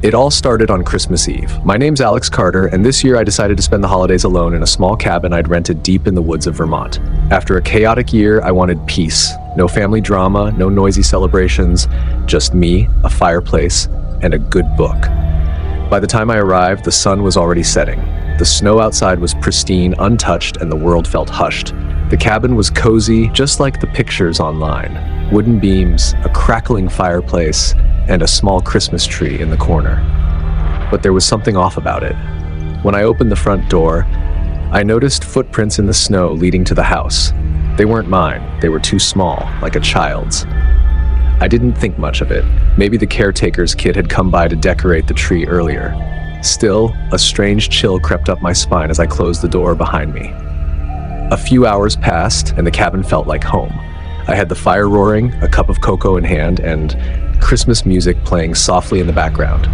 It all started on Christmas Eve. My name's Alex Carter, and this year I decided to spend the holidays alone in a small cabin I'd rented deep in the woods of Vermont. After a chaotic year, I wanted peace. No family drama, no noisy celebrations, just me, a fireplace, and a good book. By the time I arrived, the sun was already setting. The snow outside was pristine, untouched, and the world felt hushed. The cabin was cozy, just like the pictures online. Wooden beams, a crackling fireplace, and a small Christmas tree in the corner. But there was something off about it. When I opened the front door, I noticed footprints in the snow leading to the house. They weren't mine. They were too small, like a child's. I didn't think much of it. Maybe the caretaker's kid had come by to decorate the tree earlier. Still, a strange chill crept up my spine as I closed the door behind me. A few hours passed, and the cabin felt like home. I had the fire roaring, a cup of cocoa in hand, and Christmas music playing softly in the background.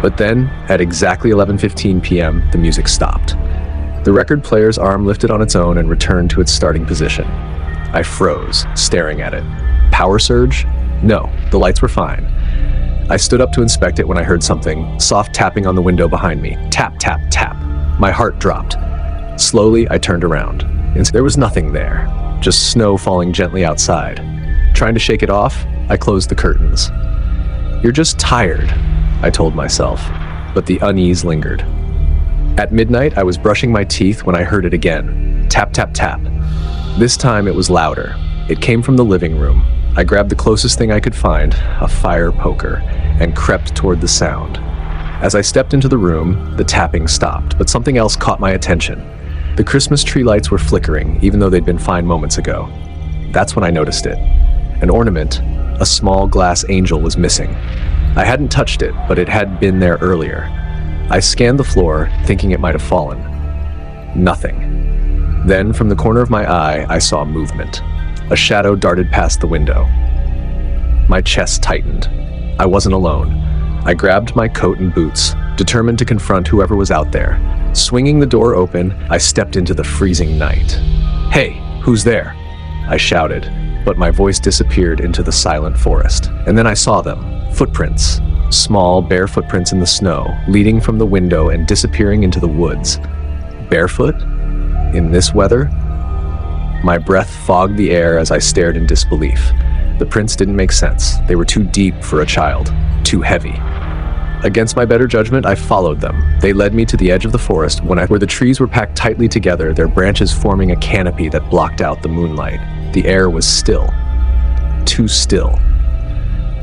But then, at exactly 11:15 p.m., the music stopped. The record player's arm lifted on its own and returned to its starting position. I froze, staring at it. Power surge? No, the lights were fine. I stood up to inspect it when I heard something, soft tapping on the window behind me. Tap, tap, tap. My heart dropped. Slowly, I turned around. There was nothing there, just snow falling gently outside. Trying to shake it off, I closed the curtains. "You're just tired," I told myself, but the unease lingered. At midnight, I was brushing my teeth when I heard it again. Tap, tap, tap. This time it was louder. It came from the living room. I grabbed the closest thing I could find, a fire poker, and crept toward the sound. As I stepped into the room, the tapping stopped, but something else caught my attention. The Christmas tree lights were flickering, even though they'd been fine moments ago. That's when I noticed it. An ornament, a small glass angel, was missing. I hadn't touched it, but it had been there earlier. I scanned the floor, thinking it might have fallen. Nothing. Then, from the corner of my eye, I saw movement. A shadow darted past the window. My chest tightened. I wasn't alone. I grabbed my coat and boots, determined to confront whoever was out there. Swinging the door open, I stepped into the freezing night. "Hey, who's there?" I shouted, but my voice disappeared into the silent forest. And then I saw them. Footprints. Small, bare footprints in the snow, leading from the window and disappearing into the woods. Barefoot? In this weather? My breath fogged the air as I stared in disbelief. The prints didn't make sense. They were too deep for a child. Too heavy. Against my better judgment, I followed them. They led me to the edge of the forest where the trees were packed tightly together, their branches forming a canopy that blocked out the moonlight. The air was still. Too still.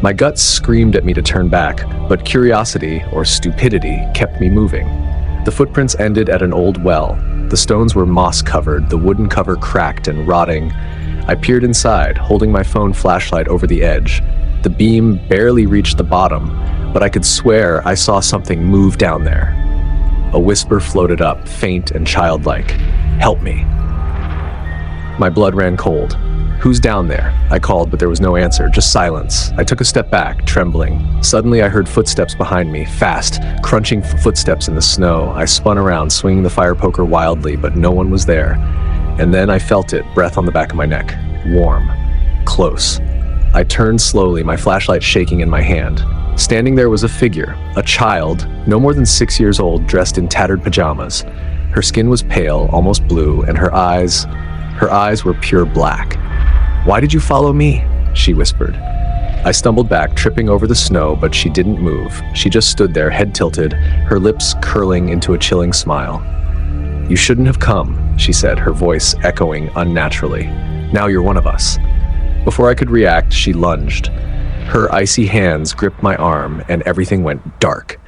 My guts screamed at me to turn back, but curiosity, or stupidity, kept me moving. The footprints ended at an old well. The stones were moss-covered, the wooden cover cracked and rotting. I peered inside, holding my phone flashlight over the edge. The beam barely reached the bottom, but I could swear I saw something move down there. A whisper floated up, faint and childlike. "Help me." My blood ran cold. "Who's down there?" I called, but there was no answer, just silence. I took a step back, trembling. Suddenly I heard footsteps behind me, fast, crunching footsteps in the snow. I spun around, swinging the fire poker wildly, but no one was there. And then I felt it, breath on the back of my neck. Warm. Close. I turned slowly, my flashlight shaking in my hand. Standing there was a figure, a child, no more than 6 years old, dressed in tattered pajamas. Her skin was pale, almost blue, and her eyes were pure black. "Why did you follow me?" she whispered. I stumbled back, tripping over the snow, but she didn't move. She just stood there, head tilted, her lips curling into a chilling smile. "You shouldn't have come," she said, her voice echoing unnaturally. "Now you're one of us." Before I could react, she lunged. Her icy hands gripped my arm, and everything went dark.